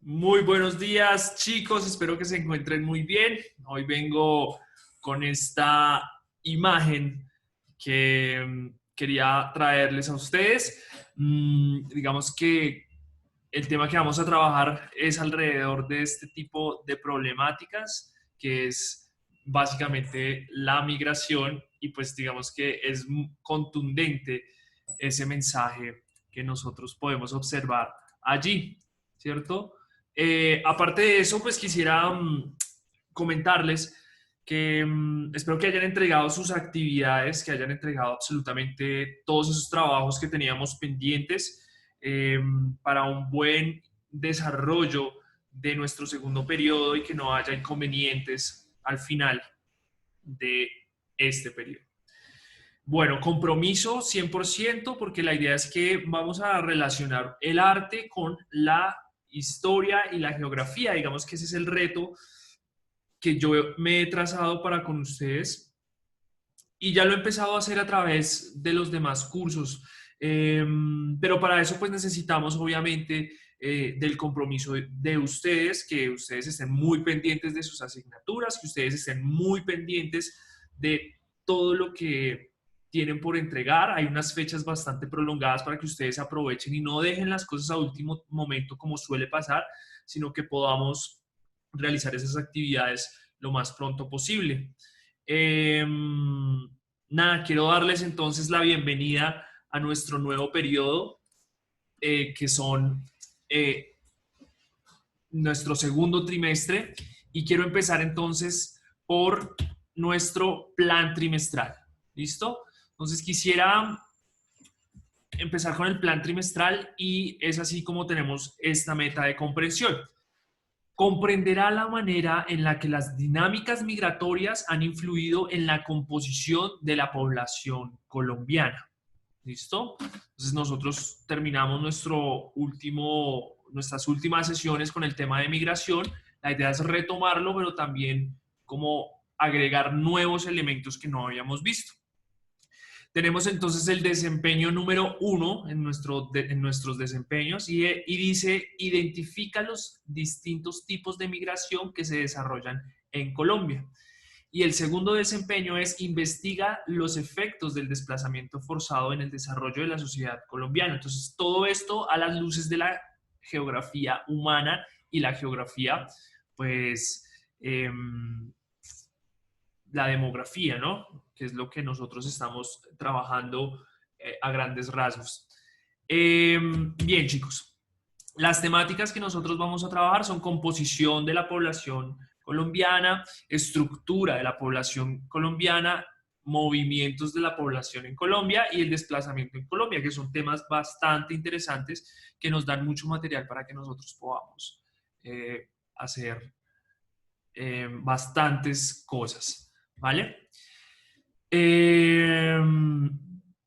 Muy buenos días, chicos. Espero que se encuentren muy bien. Hoy vengo con esta imagen que quería traerles a ustedes. Digamos que el tema que vamos a trabajar es alrededor de este tipo de problemáticas, que es básicamente la migración y pues digamos que es contundente ese mensaje que nosotros podemos observar allí, ¿cierto? Aparte de eso, pues quisiera comentarles que espero que hayan entregado sus actividades, que hayan entregado absolutamente todos esos trabajos que teníamos pendientes eh, para un buen desarrollo de nuestro segundo periodo y que no haya inconvenientes al final de este periodo. Bueno, compromiso 100% porque la idea es que vamos a relacionar el arte con la historia y la geografía. Digamos que ese es el reto que yo me he trazado para con ustedes y ya lo he empezado a hacer a través de los demás cursos. Pero para eso pues necesitamos obviamente del compromiso de ustedes, que ustedes estén muy pendientes de sus asignaturas, que ustedes estén muy pendientes de todo lo que tienen por entregar. Hay unas fechas bastante prolongadas para que ustedes aprovechen y no dejen las cosas a último momento como suele pasar, sino que podamos realizar esas actividades lo más pronto posible. Eh, Nada, quiero darles entonces la bienvenida a nuestro nuevo periodo, que son nuestro segundo trimestre, y quiero empezar entonces por nuestro plan trimestral. ¿Listo? Entonces quisiera empezar con el plan trimestral y es así como tenemos esta meta de comprensión. Comprenderá la manera en la que las dinámicas migratorias han influido en la composición de la población colombiana. ¿Listo? Entonces nosotros terminamos nuestras últimas sesiones con el tema de migración. La idea es retomarlo, pero también como agregar nuevos elementos que no habíamos visto. Tenemos entonces el desempeño número 1 en nuestros desempeños y dice, identifica los distintos tipos de migración que se desarrollan en Colombia. Y el segundo desempeño es, investiga los efectos del desplazamiento forzado en el desarrollo de la sociedad colombiana. Entonces, todo esto a las luces de la geografía humana y la geografía, pues, la demografía, ¿no? Que es lo que nosotros estamos trabajando a grandes rasgos. Bien, chicos, las temáticas que nosotros vamos a trabajar son composición de la población colombiana, estructura de la población colombiana, movimientos de la población en Colombia y el desplazamiento en Colombia, que son temas bastante interesantes que nos dan mucho material para que nosotros podamos hacer bastantes cosas, ¿vale? Eh,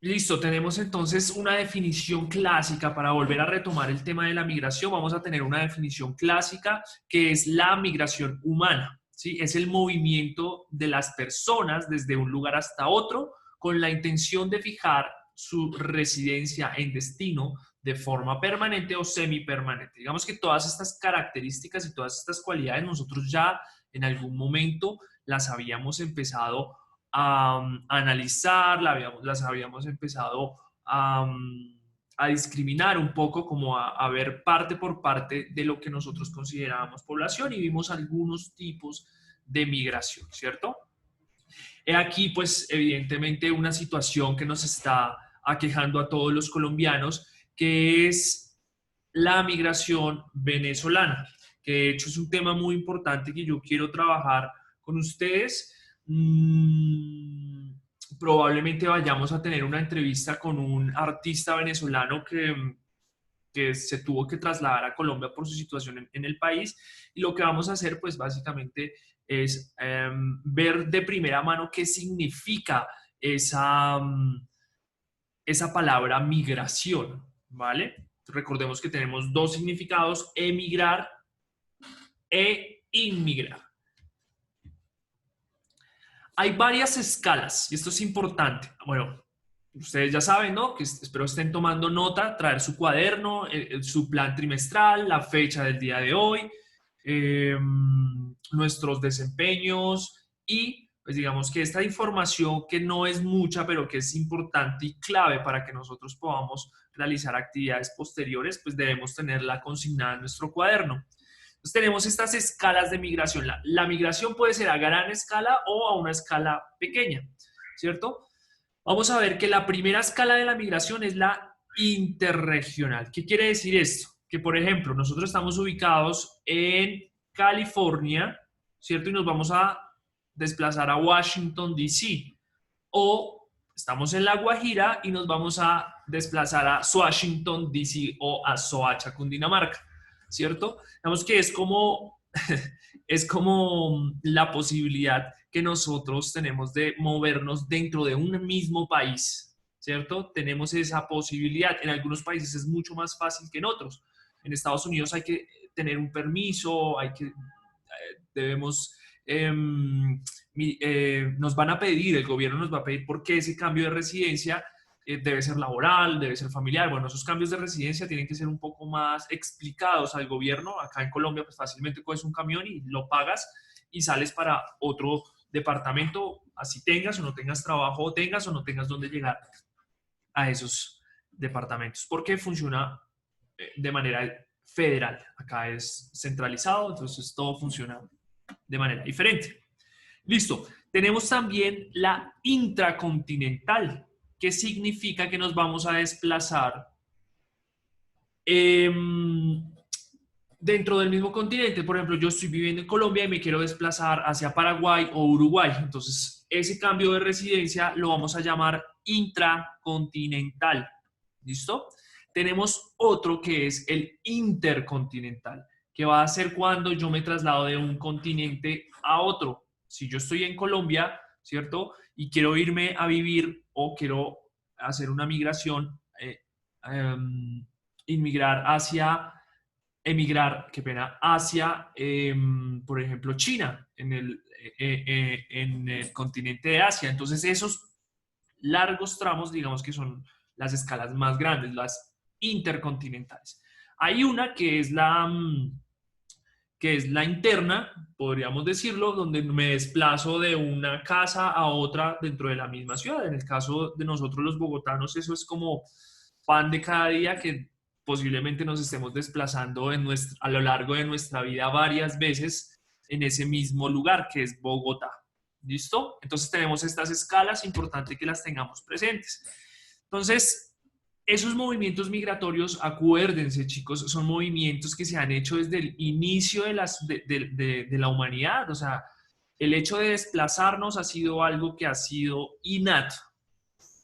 Listo, tenemos entonces una definición clásica para volver a retomar el tema de la migración. Vamos a tener una definición clásica que es la migración humana, ¿sí? Es el movimiento de las personas desde un lugar hasta otro con la intención de fijar su residencia en destino de forma permanente o semipermanente. Digamos que todas estas características y todas estas cualidades nosotros ya en algún momento las habíamos empezado a analizar, las habíamos empezado a discriminar un poco, como a ver parte por parte de lo que nosotros considerábamos población y vimos algunos tipos de migración, ¿cierto? He aquí, pues, evidentemente una situación que nos está aquejando a todos los colombianos, que es la migración venezolana, que de hecho es un tema muy importante que yo quiero trabajar con ustedes. Probablemente vayamos a tener una entrevista con un artista venezolano que se tuvo que trasladar a Colombia por su situación en el país. Y lo que vamos a hacer, pues básicamente, es ver de primera mano qué significa esa palabra migración, ¿vale? Recordemos que tenemos dos significados, emigrar e inmigrar. Hay varias escalas, y esto es importante. Bueno, ustedes ya saben, ¿no? Que espero estén tomando nota, traer su cuaderno, su plan trimestral, la fecha del día de hoy, eh, nuestros desempeños y pues digamos que esta información que no es mucha, pero que es importante y clave para que nosotros podamos realizar actividades posteriores, pues debemos tenerla consignada en nuestro cuaderno. Entonces tenemos estas escalas de migración. La migración puede ser a gran escala o a una escala pequeña, ¿cierto? Vamos a ver que la primera escala de la migración es la interregional. ¿Qué quiere decir esto? Que, por ejemplo, nosotros estamos ubicados en California, ¿cierto? Y nos vamos a desplazar a Washington, D.C. O estamos en La Guajira y nos vamos a desplazar a Washington, D.C. o a Soacha, Cundinamarca, ¿cierto? Digamos que es como, es como la posibilidad que nosotros tenemos de movernos dentro de un mismo país, ¿cierto? Tenemos esa posibilidad. En algunos países es mucho más fácil que en otros. En Estados Unidos hay que tener un permiso, debemos, nos van a pedir, el gobierno nos va a pedir por qué ese cambio de residencia debe ser laboral, debe ser familiar. Bueno, esos cambios de residencia tienen que ser un poco más explicados al gobierno. Acá en Colombia, pues fácilmente coges un camión y lo pagas y sales para otro departamento, así tengas o no tengas trabajo, o tengas o no tengas dónde llegar a esos departamentos, porque funciona de manera federal. Acá es centralizado, entonces todo funciona de manera diferente. Listo. Tenemos también la intracontinental, que significa que nos vamos a desplazar dentro del mismo continente. Por ejemplo, yo estoy viviendo en Colombia y me quiero desplazar hacia Paraguay o Uruguay. Entonces, ese cambio de residencia lo vamos a llamar intracontinental. ¿Listo? Tenemos otro que es el intercontinental, que va a ser cuando yo me traslado de un continente a otro. Si yo estoy en Colombia, ¿cierto? Y quiero irme a vivir o quiero hacer una migración, inmigrar hacia emigrar, qué pena, hacia, por ejemplo, China, en el continente de Asia. Entonces, esos largos tramos, digamos que son las escalas más grandes, las intercontinentales. Hay una que es la interna, podríamos decirlo, donde me desplazo de una casa a otra dentro de la misma ciudad. En el caso de nosotros los bogotanos, eso es como pan de cada día que posiblemente nos estemos desplazando a lo largo de nuestra vida varias veces en ese mismo lugar que es Bogotá. ¿Listo? Entonces tenemos estas escalas, importante que las tengamos presentes. Entonces, esos movimientos migratorios, acuérdense chicos, son movimientos que se han hecho desde el inicio de la humanidad. O sea, el hecho de desplazarnos ha sido algo que ha sido innato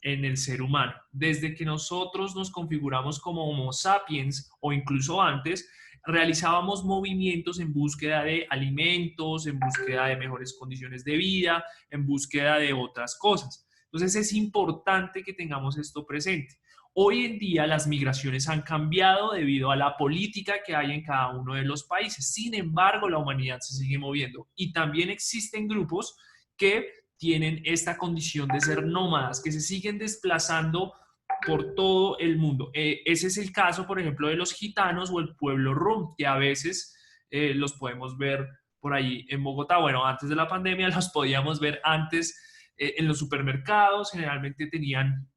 en el ser humano. Desde que nosotros nos configuramos como Homo sapiens o incluso antes, realizábamos movimientos en búsqueda de alimentos, en búsqueda de mejores condiciones de vida, en búsqueda de otras cosas. Entonces es importante que tengamos esto presente. Hoy en día las migraciones han cambiado debido a la política que hay en cada uno de los países. Sin embargo, la humanidad se sigue moviendo y también existen grupos que tienen esta condición de ser nómadas, que se siguen desplazando por todo el mundo. Ese es el caso, por ejemplo, de los gitanos o el pueblo rum, que a veces los podemos ver por ahí en Bogotá. Bueno, antes de la pandemia los podíamos ver antes en los supermercados, generalmente tenían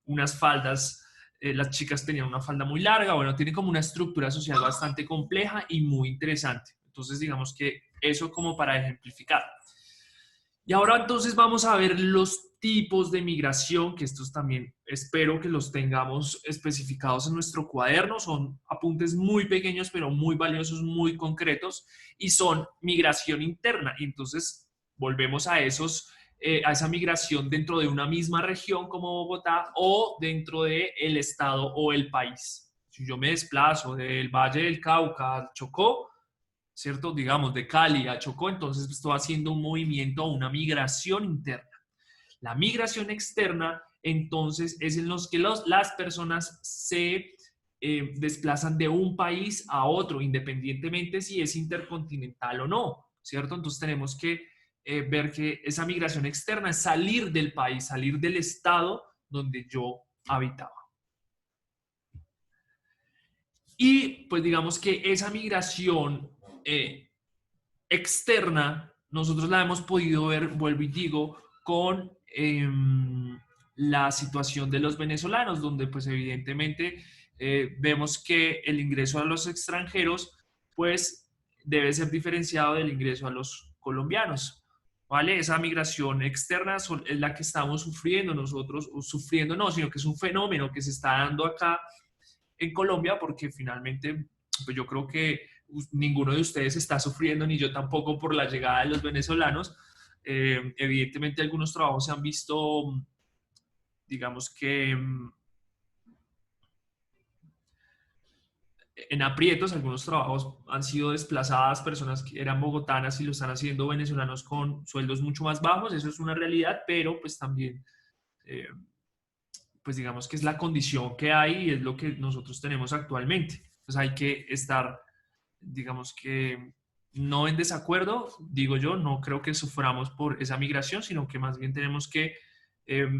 unas faldas, las chicas tenían una falda muy larga, bueno, tiene como una estructura social bastante compleja y muy interesante. Entonces, digamos que eso como para ejemplificar. Y ahora entonces vamos a ver los tipos de migración, que estos también espero que los tengamos especificados en nuestro cuaderno. Son apuntes muy pequeños, pero muy valiosos, muy concretos, y son migración interna. Y entonces volvemos a a esa migración dentro de una misma región como Bogotá o dentro del estado o el país. Si yo me desplazo del Valle del Cauca al Chocó, ¿cierto? Digamos, de Cali a Chocó, entonces estoy haciendo un movimiento, una migración interna. La migración externa, entonces, es en los que las personas se desplazan de un país a otro, independientemente si es intercontinental o no, ¿cierto? Entonces tenemos que ver que esa migración externa es salir del país, salir del estado donde yo habitaba. Y pues digamos que esa migración externa, nosotros la hemos podido ver, vuelvo y digo, con la situación de los venezolanos, donde pues evidentemente vemos que el ingreso a los extranjeros pues debe ser diferenciado del ingreso a los colombianos, ¿vale? Esa migración externa es la que estamos sufriendo nosotros, o sufriendo no, sino que es un fenómeno que se está dando acá en Colombia, porque finalmente pues yo creo que ninguno de ustedes está sufriendo, ni yo tampoco, por la llegada de los venezolanos. Evidentemente algunos trabajos se han visto, digamos que en aprietos, algunos trabajos han sido desplazadas personas que eran bogotanas y lo están haciendo venezolanos con sueldos mucho más bajos, eso es una realidad, pero pues también, pues digamos que es la condición que hay y es lo que nosotros tenemos actualmente. Entonces hay que estar, digamos que no en desacuerdo, digo yo, no creo que suframos por esa migración, sino que más bien tenemos que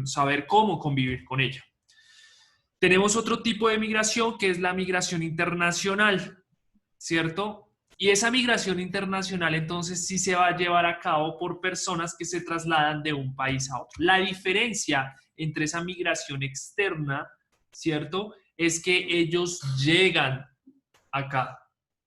saber cómo convivir con ella. Tenemos otro tipo de migración que es la migración internacional, ¿cierto? Y esa migración internacional entonces sí se va a llevar a cabo por personas que se trasladan de un país a otro. La diferencia entre esa migración externa, ¿cierto? Es que ellos llegan acá,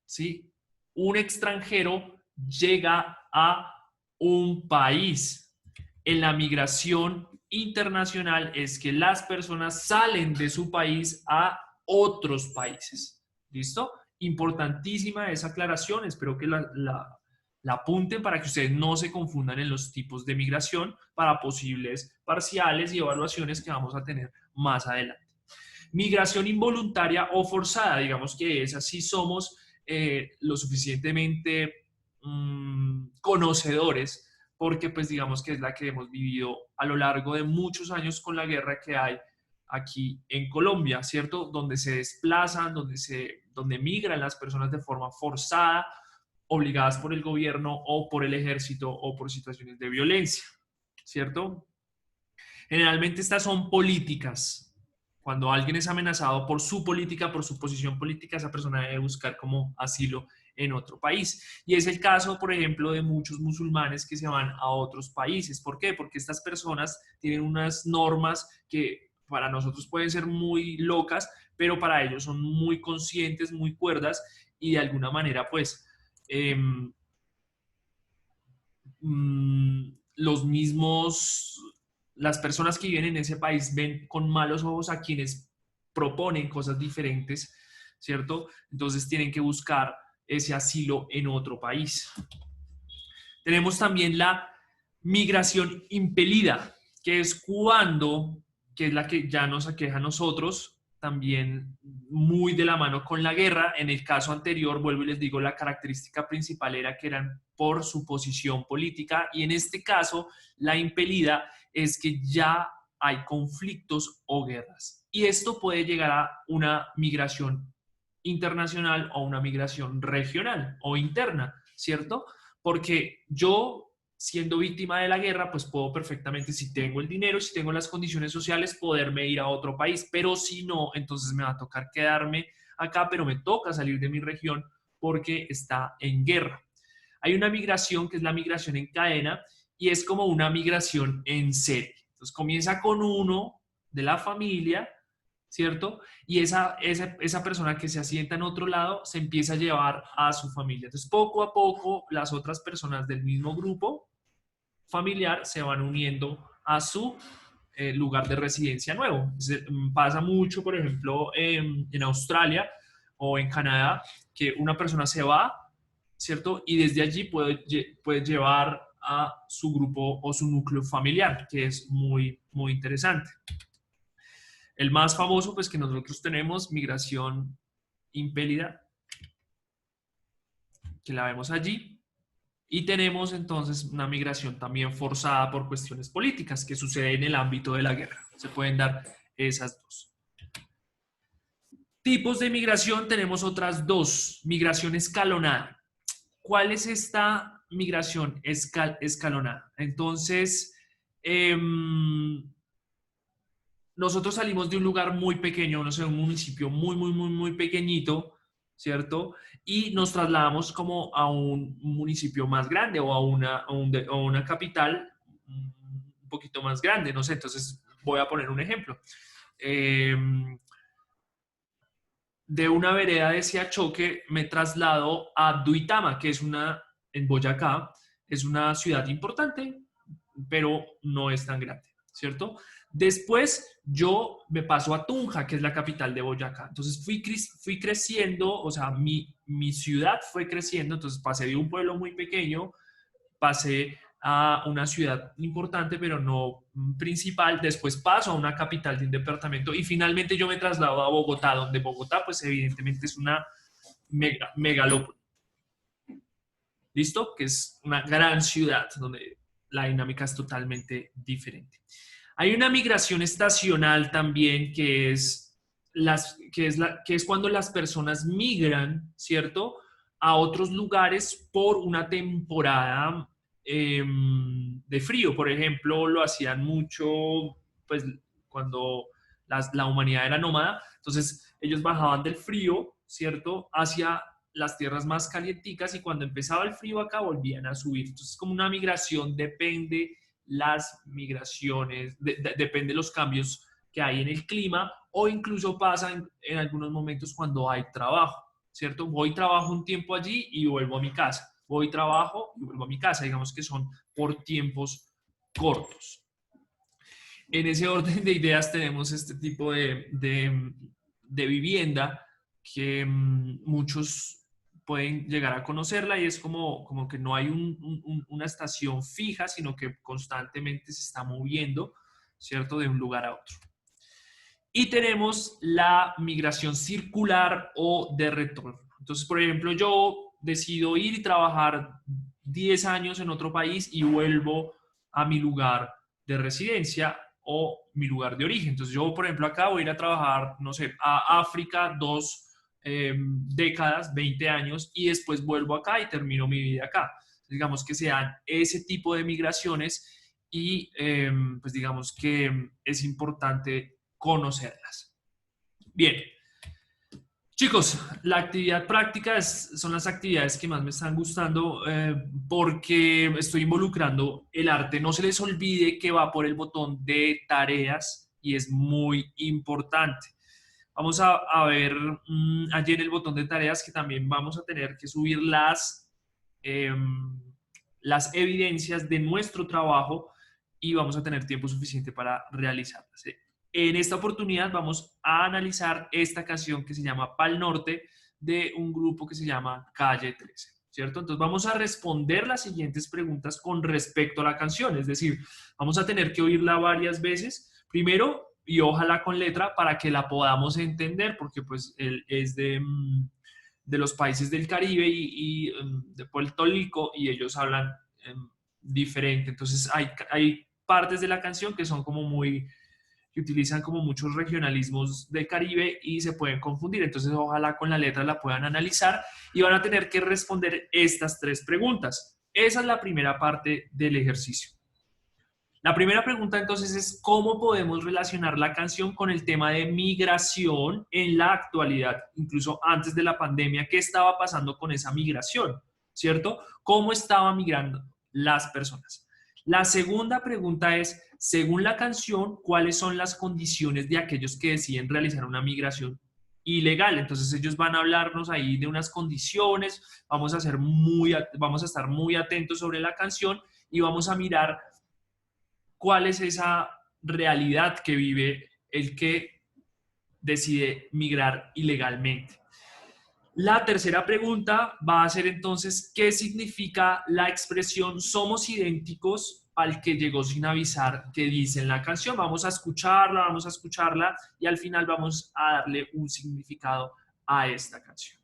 ¿sí? Un extranjero llega a un país. En la migración internacional es que las personas salen de su país a otros países. ¿Listo? Importantísima esa aclaración. Espero que la apunten para que ustedes no se confundan en los tipos de migración para posibles parciales y evaluaciones que vamos a tener más adelante. Migración involuntaria o forzada, digamos que esa sí somos lo suficientemente conocedores, porque pues digamos que es la que hemos vivido a lo largo de muchos años con la guerra que hay aquí en Colombia, ¿cierto? Donde se desplazan, donde migran las personas de forma forzada, obligadas por el gobierno o por el ejército o por situaciones de violencia, ¿cierto? Generalmente estas son políticas. Cuando alguien es amenazado por su política, por su posición política, esa persona debe buscar como asilo en otro país. Y es el caso, por ejemplo, de muchos musulmanes que se van a otros países. ¿Por qué? Porque estas personas tienen unas normas que para nosotros pueden ser muy locas, pero para ellos son muy conscientes, muy cuerdas y de alguna manera, pues, los mismos, las personas que viven en ese país ven con malos ojos a quienes proponen cosas diferentes, ¿cierto? Entonces tienen que buscar ese asilo en otro país. Tenemos también la migración impelida, que es cuando, que es la que ya nos aqueja a nosotros, también muy de la mano con la guerra. En el caso anterior, vuelvo y les digo, la característica principal era que eran por su posición política y en este caso la impelida es que ya hay conflictos o guerras. Y esto puede llegar a una migración internacional o una migración regional o interna, ¿cierto? Porque yo, siendo víctima de la guerra, pues puedo perfectamente, si tengo el dinero, si tengo las condiciones sociales, poderme ir a otro país, pero si no, entonces me va a tocar quedarme acá, pero me toca salir de mi región porque está en guerra. Hay una migración que es la migración en cadena y es como una migración en serie. Entonces comienza con uno de la familia, ¿cierto? Y esa persona que se asienta en otro lado se empieza a llevar a su familia. Entonces, poco a poco, las otras personas del mismo grupo familiar se van uniendo a su lugar de residencia nuevo. Pasa mucho, por ejemplo, en Australia o en Canadá, que una persona se va, ¿cierto? Y desde allí puede llevar a su grupo o su núcleo familiar, que es muy, muy interesante. El más famoso, pues que nosotros tenemos, migración impelida, que la vemos allí. Y tenemos entonces una migración también forzada por cuestiones políticas que sucede en el ámbito de la guerra. Se pueden dar esas dos. Tipos de migración tenemos otras dos. Migración escalonada. ¿Cuál es esta migración escalonada. Entonces, nosotros salimos de un lugar muy pequeño, no sé, un municipio muy pequeñito, ¿cierto? Y nos trasladamos como a un municipio más grande o a una capital un poquito más grande, no sé. Entonces, voy a poner un ejemplo. Eh, de una vereda de Siachoque me traslado a Duitama, que es en Boyacá, es una ciudad importante, pero no es tan grande, ¿cierto? Después yo me paso a Tunja, que es la capital de Boyacá. Entonces fui creciendo, o sea, mi ciudad fue creciendo, entonces pasé de un pueblo muy pequeño, pasé a una ciudad importante, pero no principal, después paso a una capital de un departamento y finalmente yo me traslado a Bogotá, donde Bogotá pues evidentemente es una megalópoli. ¿Listo? Que es una gran ciudad donde la dinámica es totalmente diferente. Hay una migración estacional también que es cuando las personas migran, ¿cierto? A otros lugares por una temporada de frío. Por ejemplo, lo hacían mucho, pues, cuando la humanidad era nómada. Entonces, ellos bajaban del frío, ¿cierto? Hacia las tierras más calienticas y cuando empezaba el frío acá volvían a subir. Entonces, como una migración depende las migraciones, depende de los cambios que hay en el clima o incluso pasa en algunos momentos cuando hay trabajo, ¿cierto? Voy, trabajo un tiempo allí y vuelvo a mi casa. Voy, trabajo y vuelvo a mi casa. Digamos que son por tiempos cortos. En ese orden de ideas tenemos este tipo de vivienda que muchos pueden llegar a conocerla y es como que no hay una estación fija, sino que constantemente se está moviendo, ¿cierto? De un lugar a otro. Y tenemos la migración circular o de retorno. Entonces, por ejemplo, yo decido ir y trabajar 10 años en otro país y vuelvo a mi lugar de residencia o mi lugar de origen. Entonces, yo, por ejemplo, acá voy a ir a trabajar, no sé, a África 2 décadas, 20 años, y después vuelvo acá y termino mi vida acá. Digamos que sean ese tipo de migraciones y pues digamos que es importante conocerlas. Bien, chicos, la actividad práctica son las actividades que más me están gustando porque estoy involucrando el arte. No se les olvide que va por el botón de tareas y es muy importante. Vamos a ver allí en el botón de tareas que también vamos a tener que subir las evidencias de nuestro trabajo y vamos a tener tiempo suficiente para realizarlas. En esta oportunidad vamos a analizar esta canción que se llama Pal Norte de un grupo que se llama Calle 13, ¿cierto? Entonces vamos a responder las siguientes preguntas con respecto a la canción, es decir, vamos a tener que oírla varias veces, primero y ojalá con letra para que la podamos entender, porque pues él es de los países del Caribe y de Puerto Rico y ellos hablan diferente, entonces hay partes de la canción que son como que utilizan como muchos regionalismos del Caribe y se pueden confundir. Entonces, ojalá con la letra la puedan analizar y van a tener que responder estas 3 preguntas. Esa es la primera parte del ejercicio. La primera pregunta entonces es ¿cómo podemos relacionar la canción con el tema de migración en la actualidad? Incluso antes de la pandemia, ¿qué estaba pasando con esa migración? ¿Cierto? ¿Cómo estaban migrando las personas? La segunda pregunta es, según la canción, ¿cuáles son las condiciones de aquellos que deciden realizar una migración ilegal? Entonces ellos van a hablarnos ahí de unas condiciones, vamos a estar muy atentos sobre la canción y vamos a mirar cuál es esa realidad que vive el que decide migrar ilegalmente. La tercera pregunta va a ser entonces, ¿qué significa la expresión somos idénticos al que llegó sin avisar que dice en la canción? Vamos a escucharla y al final vamos a darle un significado a esta canción.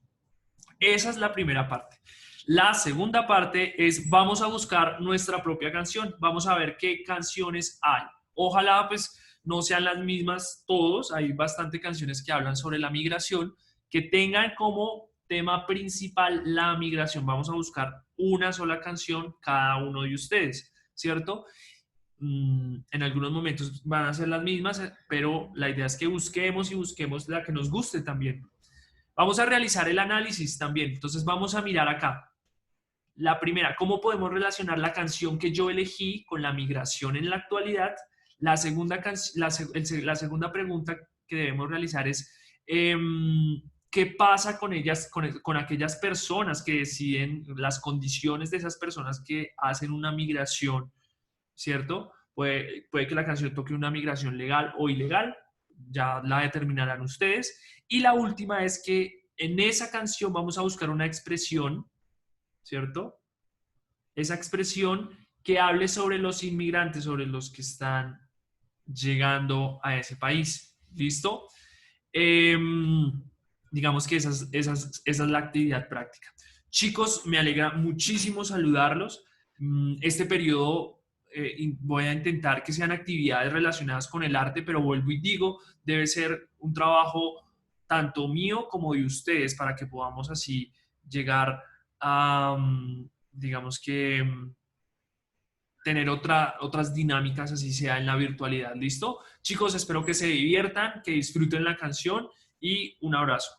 Esa es la primera parte. La segunda parte es vamos a buscar nuestra propia canción, vamos a ver qué canciones hay. Ojalá pues no sean las mismas todos, hay bastante canciones que hablan sobre la migración, que tengan como tema principal, la migración. Vamos a buscar una sola canción cada uno de ustedes, ¿cierto? En algunos momentos van a ser las mismas, pero la idea es que busquemos y busquemos la que nos guste también. Vamos a realizar el análisis también. Entonces vamos a mirar acá. La primera, ¿cómo podemos relacionar la canción que yo elegí con la migración en la actualidad? La segunda, la segunda pregunta que debemos realizar es, ¿qué pasa con ellas, con aquellas personas que deciden las condiciones de esas personas que hacen una migración, ¿cierto? Puede que la canción toque una migración legal o ilegal, ya la determinarán ustedes. Y la última es que en esa canción vamos a buscar una expresión, ¿cierto? Esa expresión que hable sobre los inmigrantes, sobre los que están llegando a ese país. ¿Listo? Eh, digamos que esa es la actividad práctica. Chicos, me alegra muchísimo saludarlos. Este periodo voy a intentar que sean actividades relacionadas con el arte, pero vuelvo y digo, debe ser un trabajo tanto mío como de ustedes para que podamos así llegar a, digamos que, tener otras dinámicas, así sea en la virtualidad. ¿Listo? Chicos, espero que se diviertan, que disfruten la canción y un abrazo.